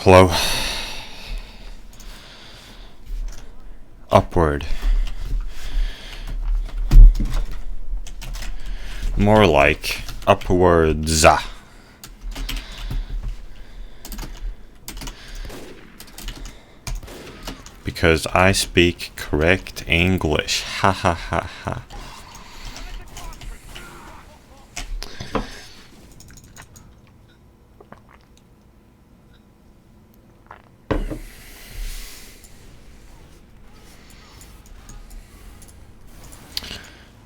Hello. Upward. More like upwards. Because I speak correct English. Ha ha ha ha.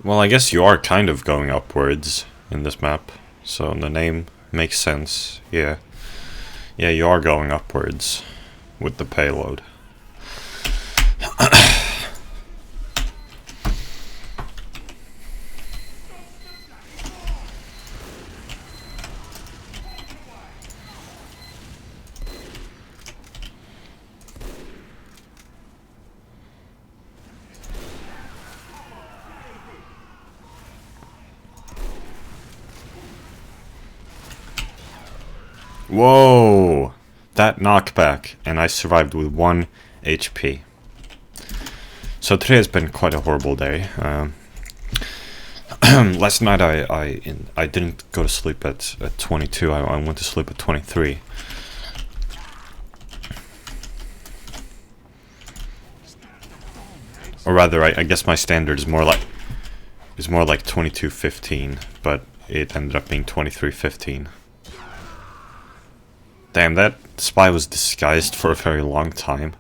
Well, I guess you are kind of going upwards in this map, so the name makes sense. Yeah, you are going upwards with the payload. Whoa! That knockback, and I survived with 1 HP. So today has been quite a horrible day. Last night I didn't go to sleep at 22. I went to sleep at 23. Or rather, I guess my standard is more like 22:15, but it ended up being 23:15. Damn, that spy was disguised for a very long time.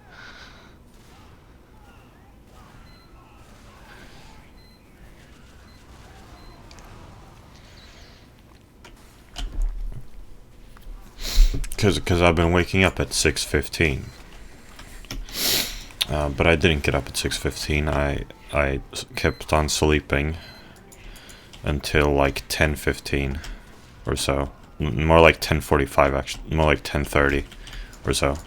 Because I've been waking up at 6:15. But I didn't get up at 6:15. I kept on sleeping until like 10:15 or so. More like 10:45 actually. More like 10:30 or so.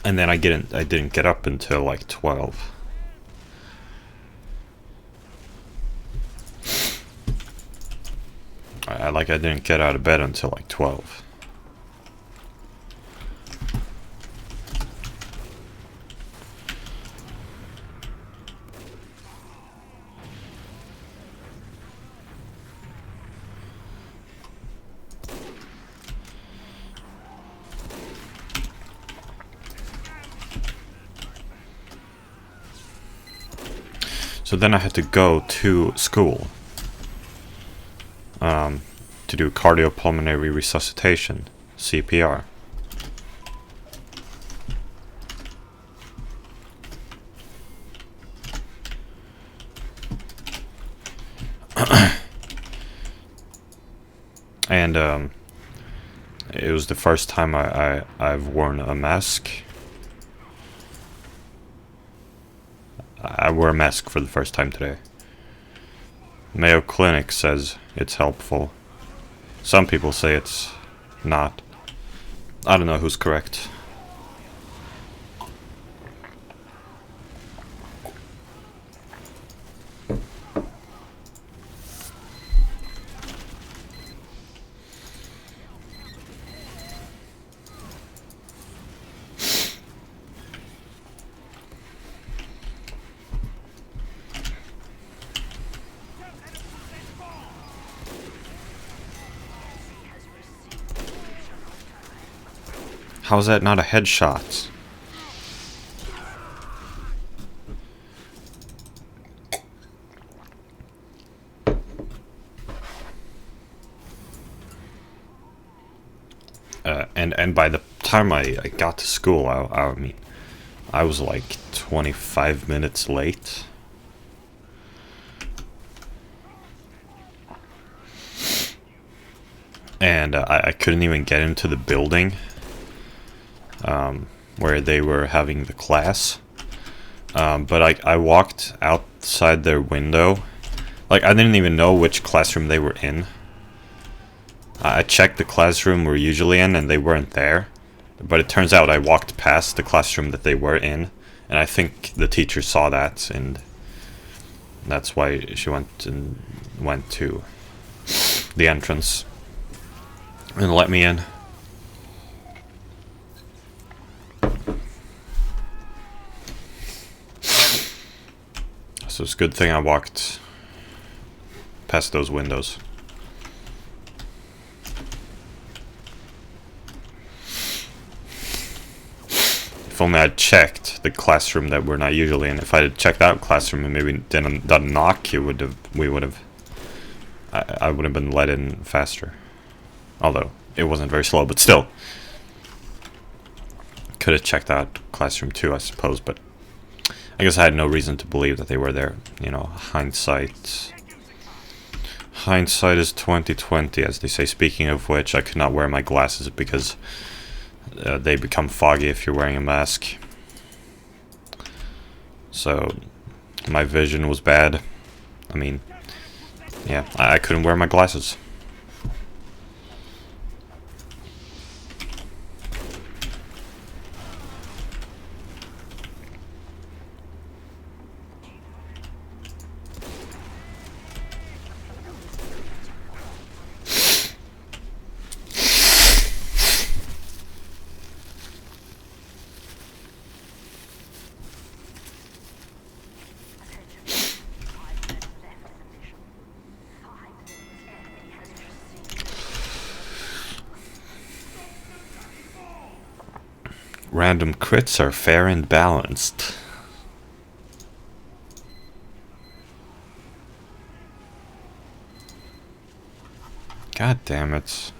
And then I didn't get up until like 12. I didn't get out of bed until like 12. So then I had to go to school to do cardiopulmonary resuscitation, CPR. And it was the first time I've worn a mask. I wore a mask for the first time today. Mayo Clinic says it's helpful. Some people say it's not. I don't know who's correct. How's that not a headshot? And by the time I got to school, I mean, I was like 25 minutes late. And I couldn't even get into the building where they were having the class. But I walked outside their window. Like, I didn't even know which classroom they were in. I checked the classroom we're usually in, and they weren't there. But it turns out I walked past the classroom that they were in, and I think the teacher saw that, and that's why she went to the entrance and let me in. So it's a good thing I walked past those windows. If only I'd checked the classroom that we're not usually in. If I had checked that classroom and maybe didn't done a knock, I would have been let in faster. Although it wasn't very slow, but still, could have checked that classroom too, I suppose. But I guess I had no reason to believe that they were there. You know, hindsight is 20/20, as they say. Speaking of which, I could not wear my glasses because they become foggy if you're wearing a mask. So my vision was bad. I mean, yeah, I couldn't wear my glasses. Random crits are fair and balanced. God damn it.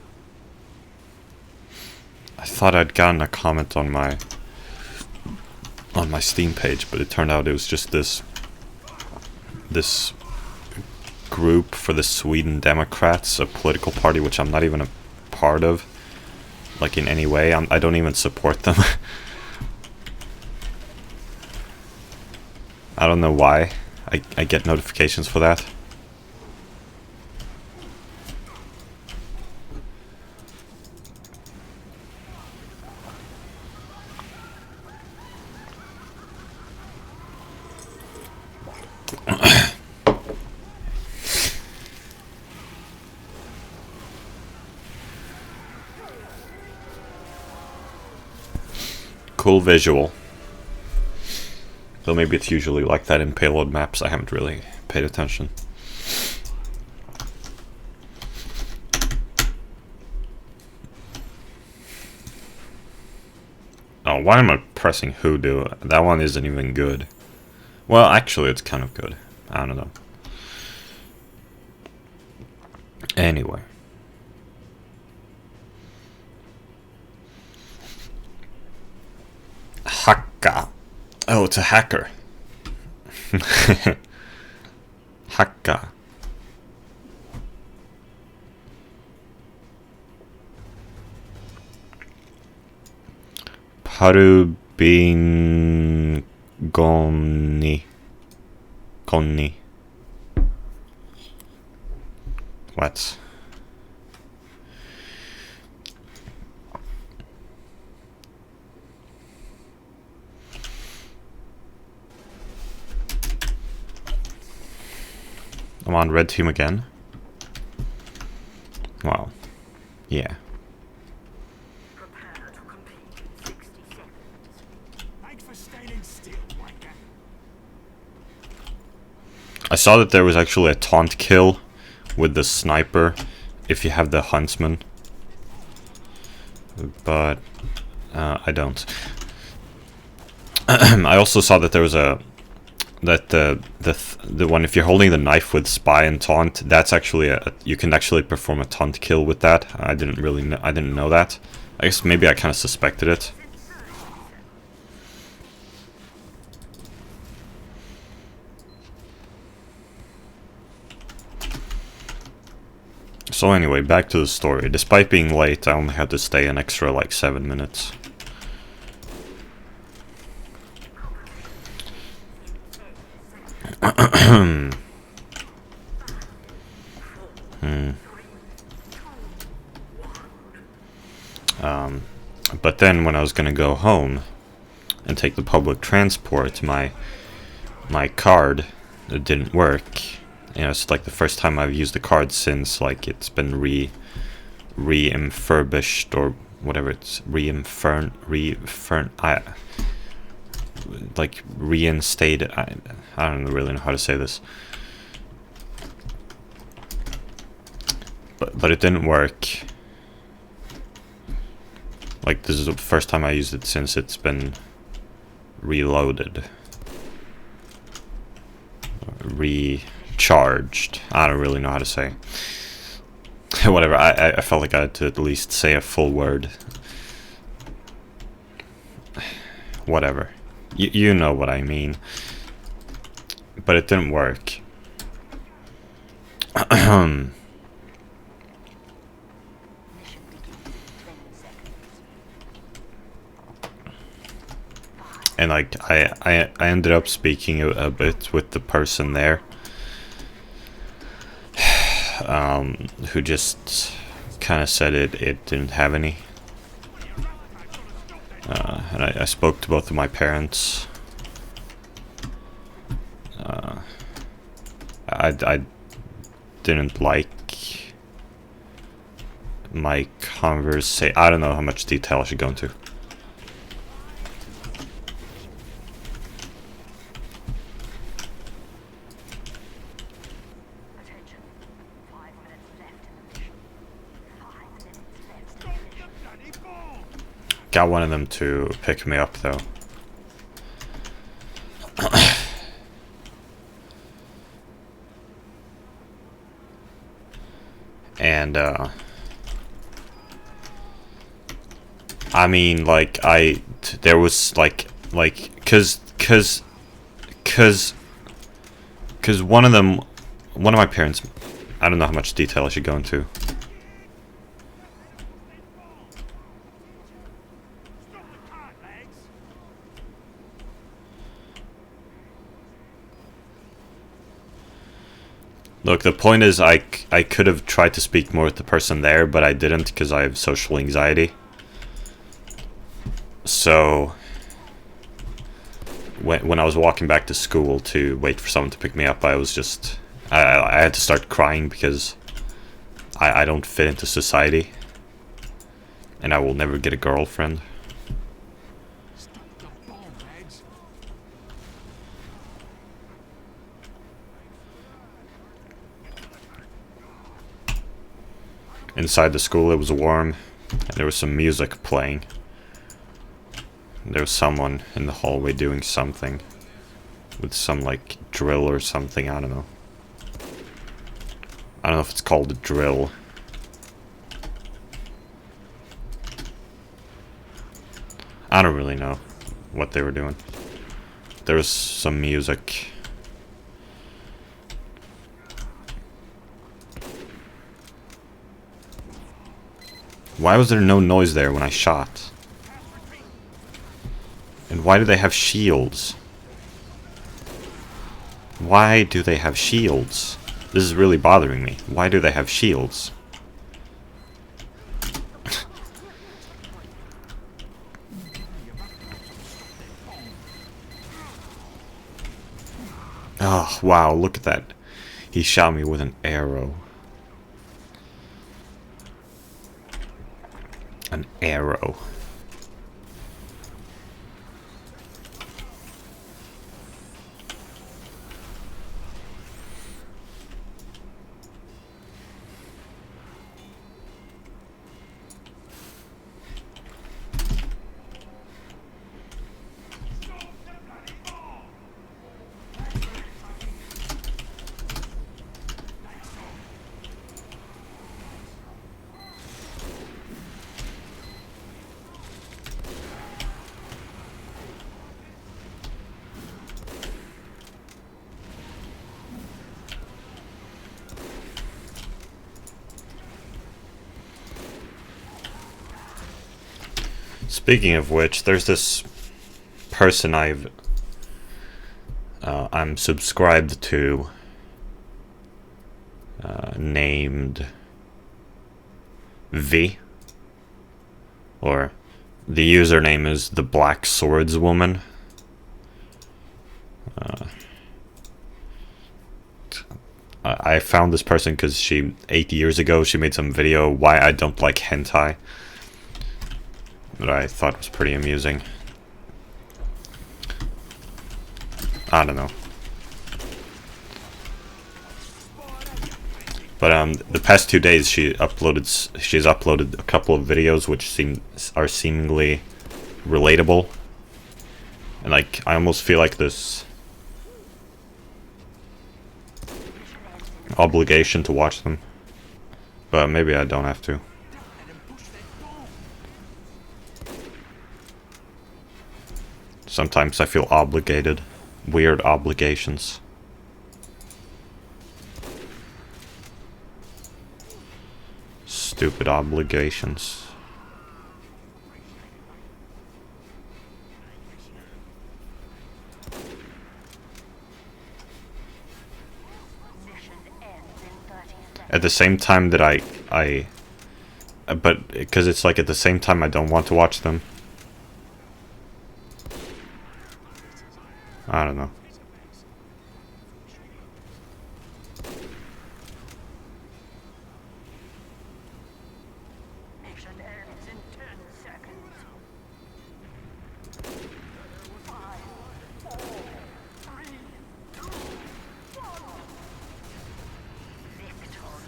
I thought I'd gotten a comment on my Steam page, but it turned out it was just this group for the Sweden Democrats, a political party which I'm not even a part of. Like, in any way. I don't even support them. I don't know why I get notifications for that. Cool visual. Though maybe it's usually like that in payload maps. I haven't really paid attention. Oh, why am I pressing hoodoo? That one isn't even good. Well, actually, it's kind of good. I don't know. Anyway. Hakka. Oh, it's a hacker. Hakka. Parubin Gonni. What? I'm on red team again. Wow. Yeah. Prepare to compete in 60 seconds. Thanks for standing still, wanker. I saw that there was actually a taunt kill with the sniper if you have the huntsman. But I don't. I also saw that there was the one, if you're holding the knife with spy and taunt, that's actually you can actually perform a taunt kill with that. I didn't know that. I guess maybe I kind of suspected it. So anyway, back to the story. Despite being late, I only had to stay an extra like 7 minutes. But then when I was gonna go home and take the public transport, my card, it didn't work. You know, it's like the first time I've used the card since like it's been refurbished or whatever it's like reinstated. I don't really know how to say this. But it didn't work. Like, this is the first time I used it since it's been reloaded. Recharged. I don't really know how to say. Whatever, I felt like I had to at least say a full word. Whatever. You know what I mean. But it didn't work. And like I ended up speaking a bit with the person there, who just kind of said it didn't have any. And I spoke to both of my parents. I didn't like my conversation. I don't know how much detail I should go into. Got one of them to pick me up though. And I mean, like there was like cause one of my parents, I don't know how much detail I should go into. Look, the point is I could have tried to speak more with the person there, but I didn't because I have social anxiety. So when I was walking back to school to wait for someone to pick me up, I was just I had to start crying because I don't fit into society and I will never get a girlfriend. Inside the school it was warm, and there was some music playing. There was someone in the hallway doing something. With some, like, drill or something, I don't know. I don't know if it's called a drill. I don't really know what they were doing. There was some music. Why was there no noise there when I shot? And why do they have shields? Why do they have shields? This is really bothering me. Why do they have shields? Oh, wow, look at that. He shot me with an arrow. An arrow. Speaking of which, there's this person I'm subscribed to, named V, or the username is the Black Swords Woman. I found this person because 8 years ago, she made some video why I don't like hentai that I thought was pretty amusing. I don't know. But the past 2 days she's uploaded a couple of videos which are seemingly relatable. And like I almost feel like this obligation to watch them. But maybe I don't have to. Sometimes I feel obligated. Weird obligations. Stupid obligations. At the same time that but because it's like at the same time I don't want to watch them. I don't know. Mission ends in 10 seconds. 5, 4, 3, 2, 1. Victory.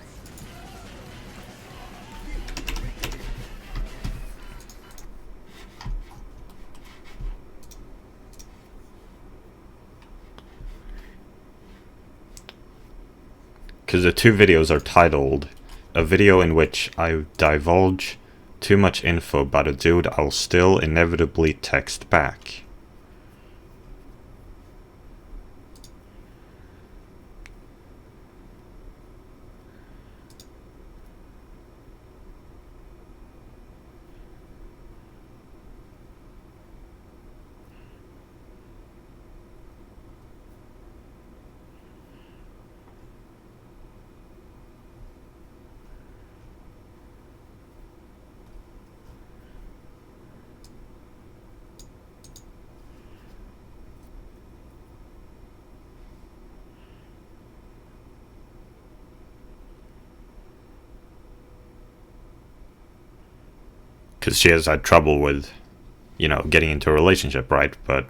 Because the two videos are titled, a video in which I divulge too much info about a dude I'll still inevitably text back. Because she has had trouble with, you know, getting into a relationship, right? But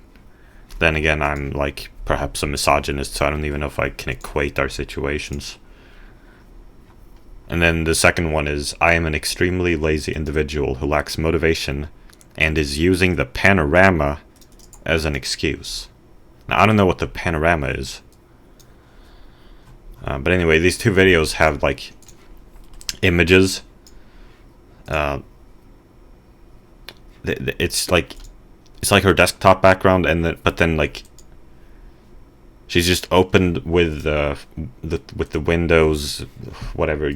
then again, I'm like perhaps a misogynist, so I don't even know if I can equate our situations. And then the second one is, I am an extremely lazy individual who lacks motivation and is using the panorama as an excuse. Now, I don't know what the panorama is. But anyway, these two videos have like images. It's like her desktop background, and but then like she's just opened with the Windows, whatever,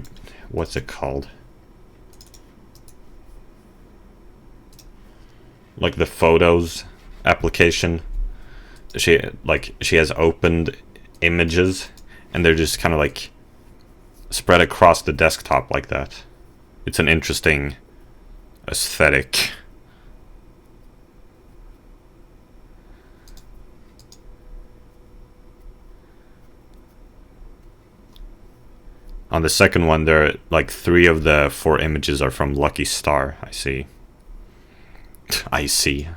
what's it called? Like the Photos application. She has opened images, and they're just kind of like spread across the desktop like that. It's an interesting aesthetic. On the second one, there are like 3 of the 4 images are from Lucky Star. I see. I see.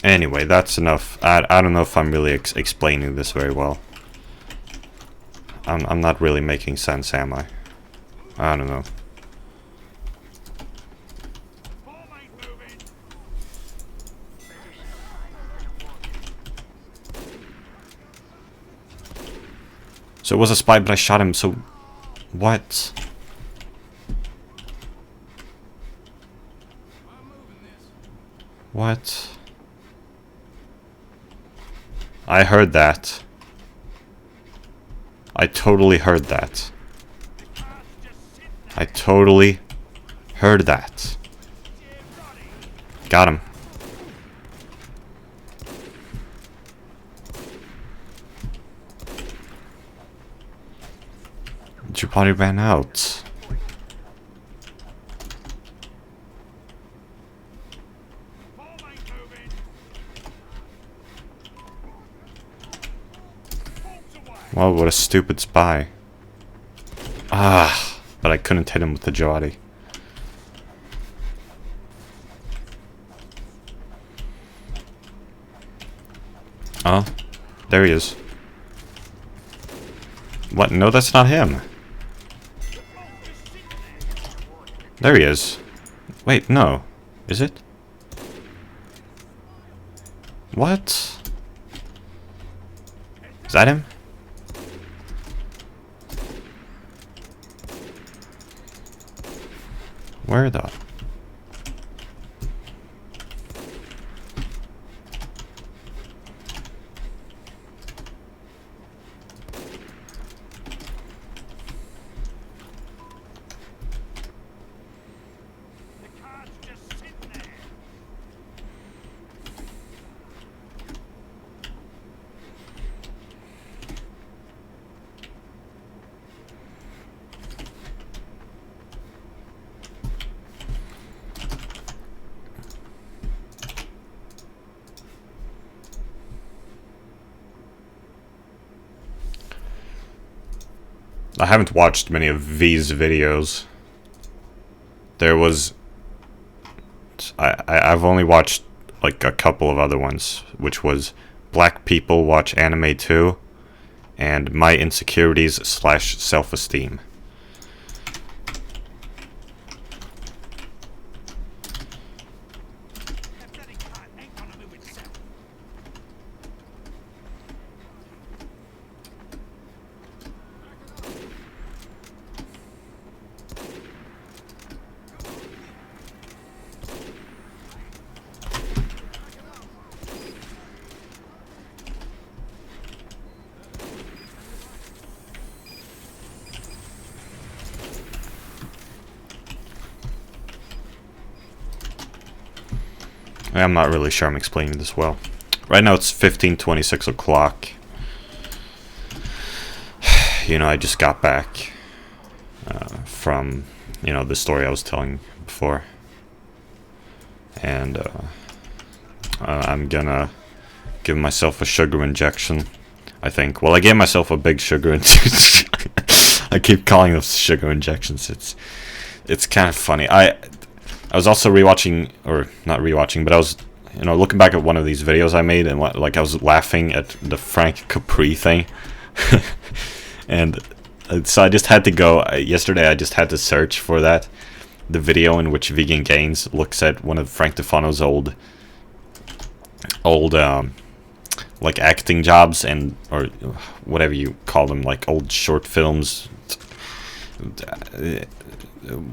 Anyway, that's enough. I don't know if I'm really explaining this very well. I'm not really making sense, am I? I don't know. So it was a spy, but I shot him, so... What? What? I heard that. I totally heard that. I totally heard that. Got him. Your body ran out. Well, what a stupid spy. Ah, but I couldn't hit him with the Jawadi. Oh, there he is. What? No, that's not him. There he is. Wait, no. Is it? What? Is that him? Where the... I haven't watched many of V's videos. There was... I've only watched like a couple of other ones, which was Black People Watch Anime Too, and My Insecurities / Self-Esteem. I'm not really sure I'm explaining this well. Right now it's 15:26 o'clock. You know, I just got back from, you know, the story I was telling before. And I'm gonna give myself a sugar injection, I think. Well, I gave myself a big sugar injection. I keep calling them sugar injections. It's kind of funny. I was also rewatching, or not rewatching, but I was, you know, looking back at one of these videos I made, and like I was laughing at the Frank Capri thing, and so I just had to go. Yesterday, I just had to search for the video in which Vegan Gains looks at one of Frank Tufano's old like acting jobs, and or whatever you call them, like old short films,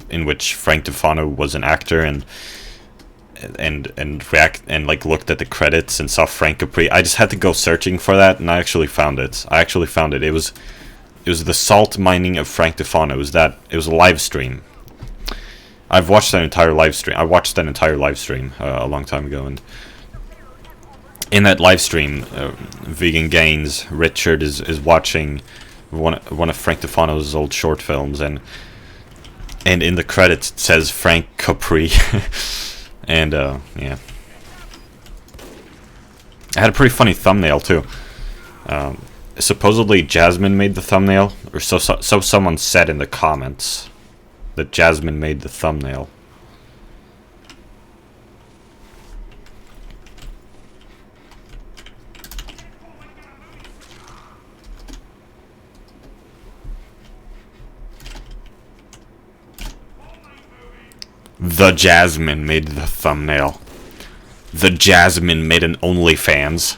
in which Frank Tufano was an actor, and like looked at the credits and saw Frank Capri. I just had to go searching for that, and I actually found it. It was the salt mining of Frank Tufano. It was a live stream. I've watched that entire live stream. I watched that entire live stream a long time ago, and in that live stream, Vegan Gains Richard is watching one of Frank Tufano's old short films, and in the credits it says Frank Capri. And yeah, I had a pretty funny thumbnail too. Supposedly Jasmine made the thumbnail, or so someone said in the comments that Jasmine made the thumbnail. The Jasmine made the thumbnail. The Jasmine made an OnlyFans.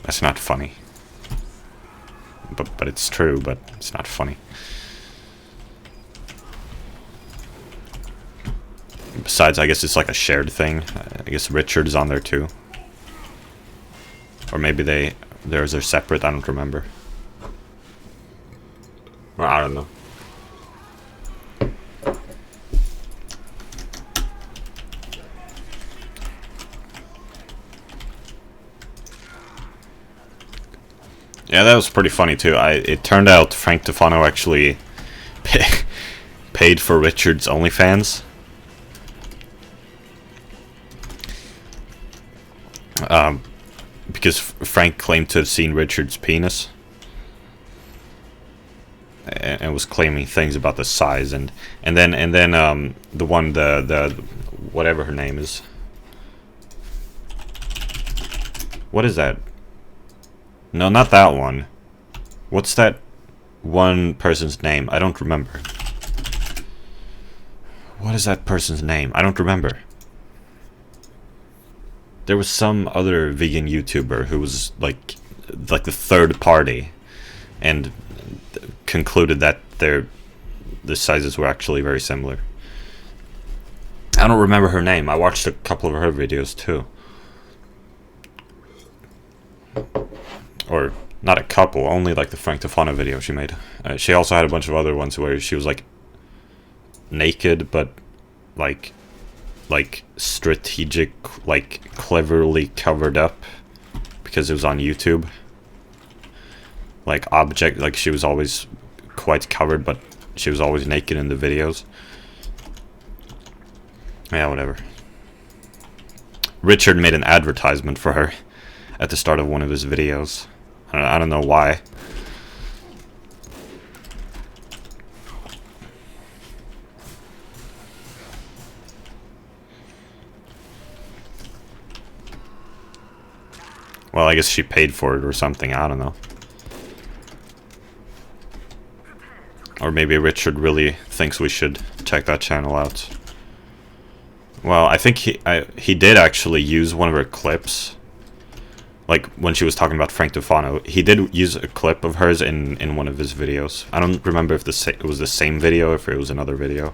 That's not funny. But it's true, but it's not funny. Besides, I guess it's like a shared thing. I guess Richard is on there too. Or maybe they... theirs are separate. I don't remember. Well, I don't know. Yeah, that was pretty funny too. It turned out Frank Tufano actually paid for Richard's OnlyFans. Because Frank claimed to have seen Richard's penis. And was claiming things about the size, and then the one, the whatever her name is. What is that? No, not that one. What's that one person's name? I don't remember. What is that person's name? I don't remember. There was some other vegan YouTuber who was like the third party, and concluded that the sizes were actually very similar. I don't remember her name. I watched a couple of her videos too. Or not a couple, only like the Frank Tufano video she made. She also had a bunch of other ones where she was like naked, but like strategic, like cleverly covered up because it was on YouTube. Like object, like she was always quite covered, but she was always naked in the videos. Yeah, whatever. Richard made an advertisement for her at the start of one of his videos. I don't know why. Well, I guess she paid for it or something, I don't know. Or maybe Richard really thinks we should check that channel out. Well, I think he did actually use one of her clips. Like, when she was talking about Frank Tufano, he did use a clip of hers in one of his videos. I don't remember if it was the same video or if it was another video.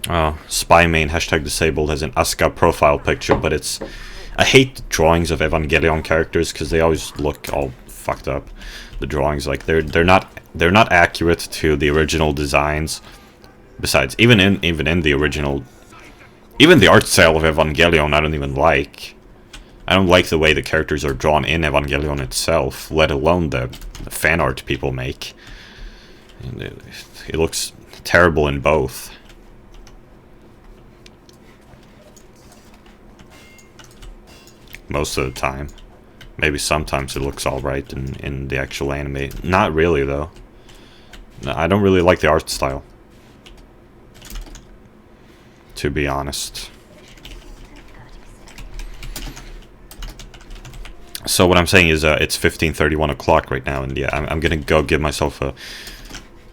Oh, Spy Main #disabled has an Asuka profile picture, but it's... I hate drawings of Evangelion characters because they always look all fucked up. The drawings, like, they're not accurate to the original designs. Besides, even in the original... Even the art style of Evangelion I don't even like. I don't like the way the characters are drawn in Evangelion itself, let alone the fan art people make. And it looks terrible in both. Most of the time. Maybe sometimes it looks alright in the actual anime. Not really, though. No, I don't really like the art style, to be honest. So what I'm saying is it's 15:31 o'clock right now, and yeah, I'm gonna go give myself a...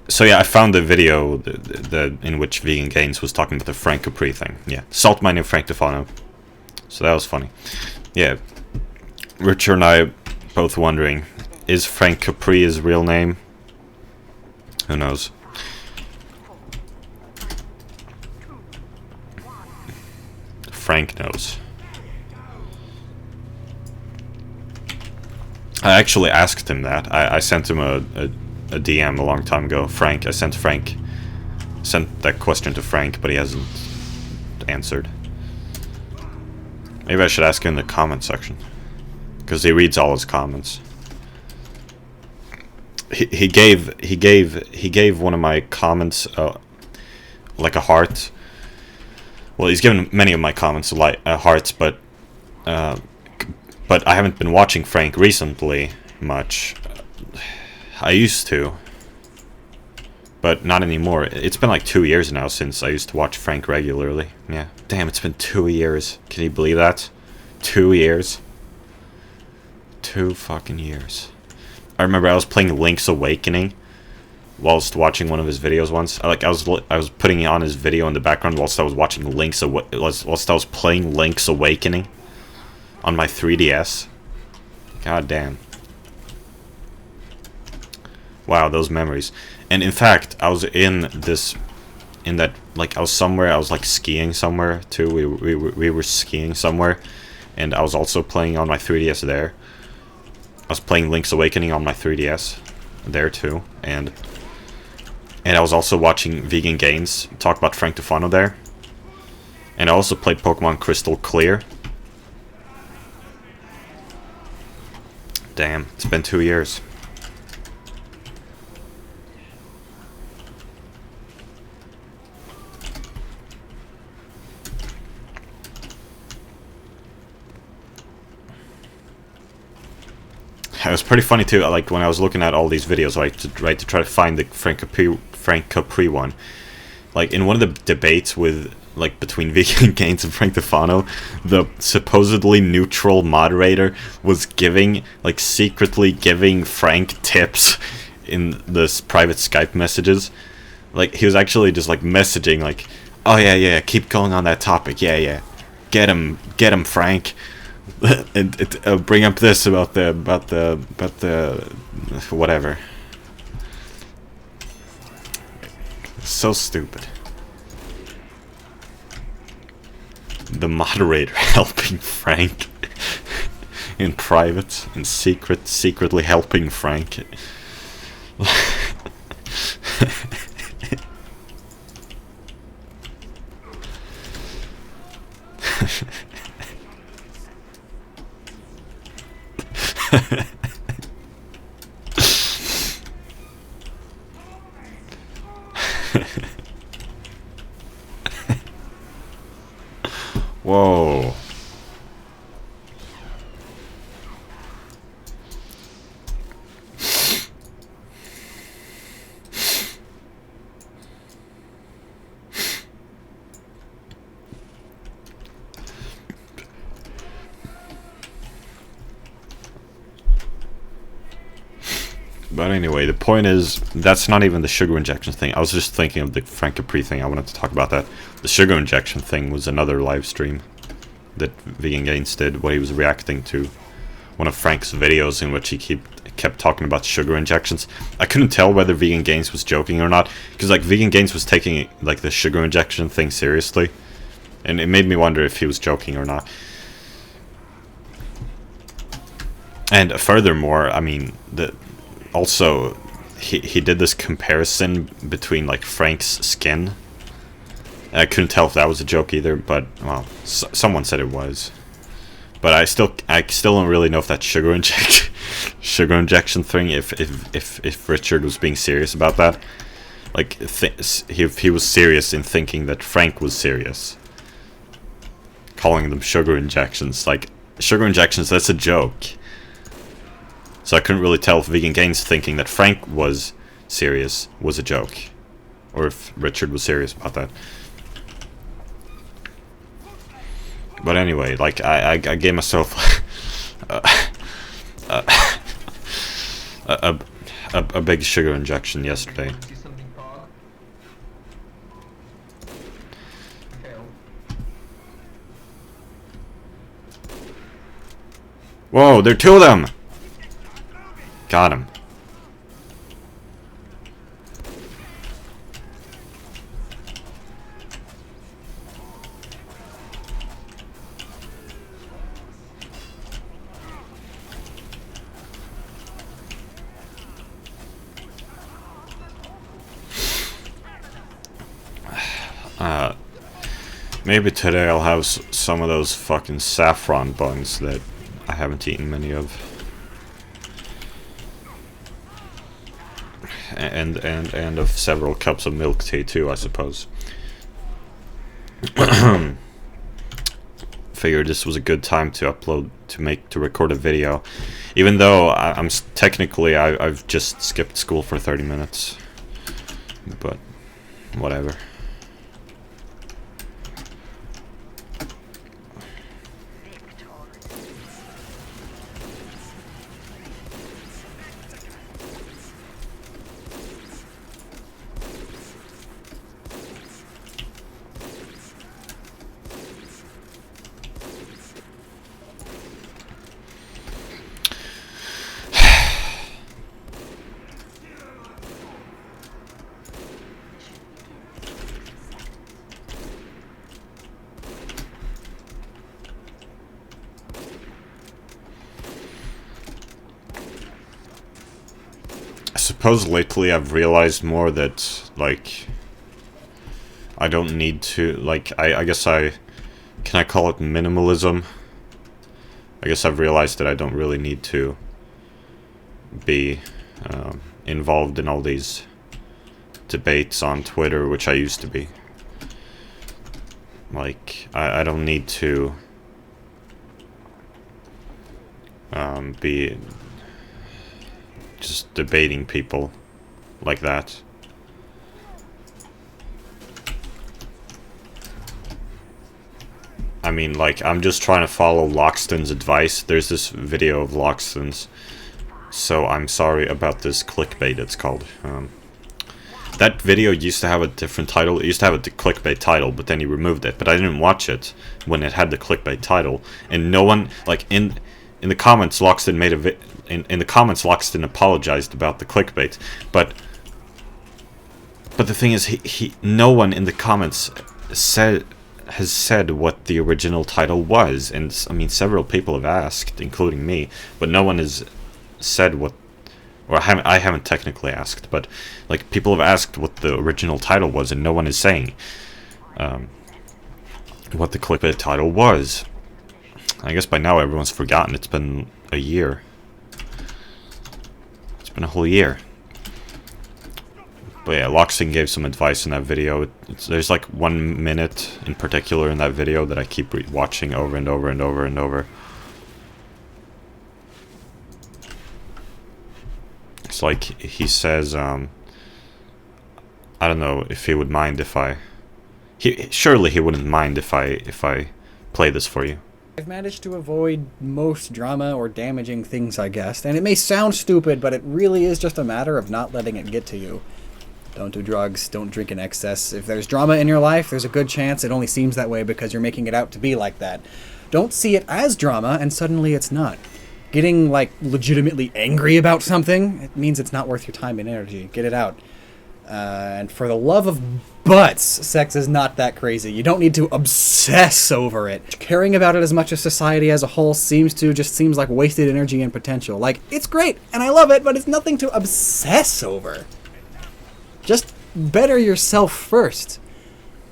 So yeah, I found the video the in which Vegan Gains was talking about the Frank Capri thing. Yeah, salt mining Frank Tufano. So that was funny. Yeah, Richard and I both wondering, is Frank Capri his real name? Who knows? Frank knows. I actually asked him that. I sent him a DM a long time ago. Frank, I sent that question to Frank, but he hasn't answered. Maybe I should ask him in the comment section, because he reads all his comments. He gave one of my comments like a heart. Well, he's given many of my comments hearts, but I haven't been watching Frank recently much. I used to, but not anymore. It's been like 2 years now since I used to watch Frank regularly. Yeah, damn, it's been 2 years. Can you believe that? 2 years. 2 fucking years. I remember I was playing Link's Awakening whilst watching one of his videos once. I was putting on his video in the background whilst I was watching whilst I was playing Link's Awakening on my 3DS. God damn. Wow, those memories. And in fact, I was I was somewhere, I was like skiing somewhere too. We were skiing somewhere, and I was also playing on my 3DS there. I was playing Link's Awakening on my 3DS there too, and I was also watching Vegan Gains talk about Frank Tufano there. And I also played Pokemon Crystal Clear. Damn, it's been 2 years. It was pretty funny too, like when I was looking at all these videos, like to try to find the Frank Capri one. Like in one of the debates with like between Vegan Gains and Frank Tufano, the supposedly neutral moderator was secretly giving Frank tips in this private Skype messages. Like he was actually just like messaging like, oh yeah, keep going on that topic, yeah, get him Frank. And bring up this about the whatever. So stupid. The moderator helping Frank in private, in secretly helping Frank. Whoa. But anyway, the point is, that's not even the sugar injection thing. I was just thinking of the Frank Capri thing. I wanted to talk about that. The sugar injection thing was another live stream that Vegan Gains did, where he was reacting to one of Frank's videos in which he kept talking about sugar injections. I couldn't tell whether Vegan Gains was joking or not, because like Vegan Gains was taking like the sugar injection thing seriously, and it made me wonder if he was joking or not. And furthermore, I mean, also, he did this comparison between like Frank's skin. I couldn't tell if that was a joke either, but well, someone said it was. But I still don't really know if that sugar injection thing. If Richard was being serious about that, like if he was serious in thinking that Frank was serious, calling them sugar injections. Like sugar injections, that's a joke. So I couldn't really tell if Vegan Gains thinking that Frank was serious was a joke, or if Richard was serious about that. But anyway, like I gave myself a big sugar injection yesterday. Whoa, there are two of them! Got him. Maybe today I'll have some of those fucking saffron buns that I haven't eaten many of. And of several cups of milk tea too, I suppose. Figured this was a good time to record a video, even though technically I've just skipped school for 30 minutes, but whatever. suppose lately I've realized more that, like, I don't need to, like, I guess can I call it minimalism? I guess I've realized that I don't really need to be involved in all these debates on Twitter, which I used to be. Like, I don't need to be just debating people like that. I mean, like, I'm just trying to follow Loxton's advice. There's this video of Loxton's, so I'm sorry about this clickbait, it's called. That video used to have a different title. It used to have a clickbait title, but then he removed it. But I didn't watch it when it had the clickbait title, and no one, like, in the comments, Loxton made a in the comments, Loxton apologized about the clickbait, but the thing is, no one in the comments has said what the original title was, and I mean, several people have asked, including me, but no one has said what. Or I haven't technically asked, but like, people have asked what the original title was, and no one is saying what the clickbait title was. I guess by now everyone's forgotten. It's been a year. It's been a whole year. But yeah, Loxton gave some advice in that video. There's like 1 minute in particular in that video that I keep watching over and over and over and over. It's like, he says, I don't know if he would mind if surely he wouldn't mind if I play this for you. I've managed to avoid most drama or damaging things, I guess. And it may sound stupid, but it really is just a matter of not letting it get to you. Don't do drugs, don't drink in excess. If there's drama in your life, there's a good chance it only seems that way because you're making it out to be like that. Don't see it as drama, and suddenly it's not. Getting, like, legitimately angry about something, it means it's not worth your time and energy. Get it out. And for the love of butts, sex is not that crazy. You don't need to obsess over it. Caring about it as much as society as a whole seems like wasted energy and potential. Like, it's great, and I love it, but it's nothing to obsess over. Just better yourself first.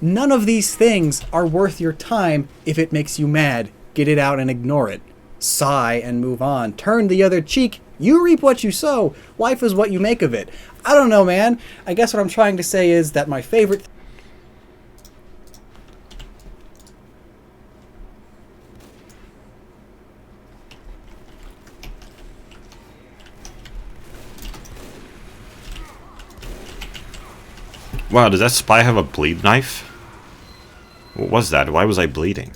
None of these things are worth your time if it makes you mad. Get it out and ignore it. Sigh and move on. Turn the other cheek. You reap what you sow. Life is what you make of it. I don't know, man. I guess what I'm trying to say is that my favorite... Wow, does that spy have a bleed knife? What was that? Why was I bleeding?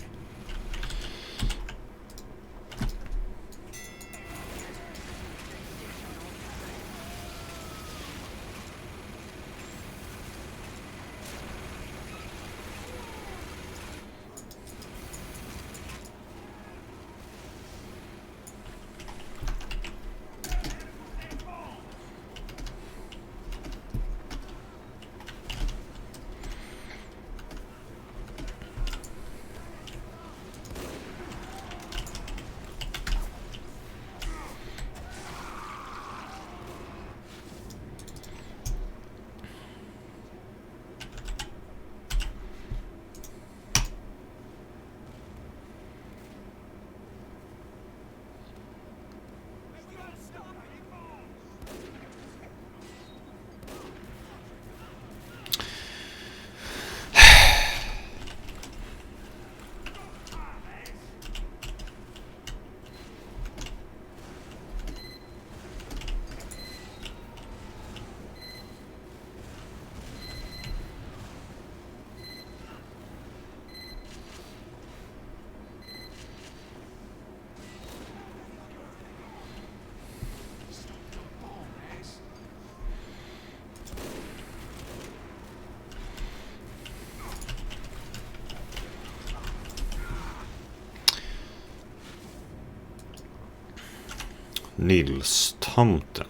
Nils Tomten.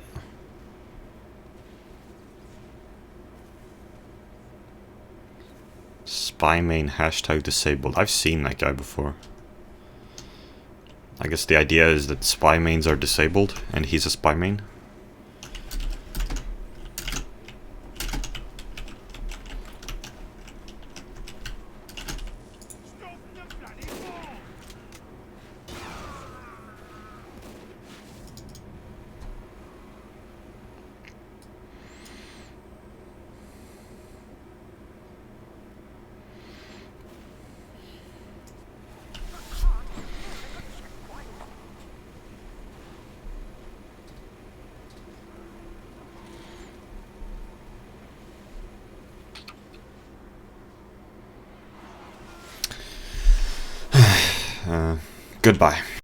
Spy main hashtag disabled. I've seen that guy before. I guess the idea is that spy mains are disabled and he's a spy main. Goodbye.